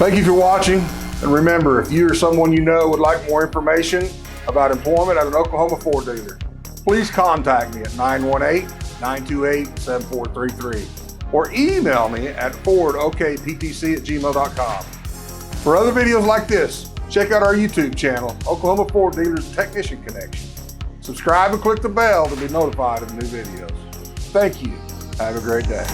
Thank you for watching. And remember, if you or someone you know would like more information about employment at an Oklahoma Ford dealer, please contact me at 918-928-7433 or email me at fordokptc@gmail.com. For other videos like this, check out our YouTube channel, Oklahoma Ford Dealers Technician Connection. Subscribe and click the bell to be notified of new videos. Thank you. Have a great day.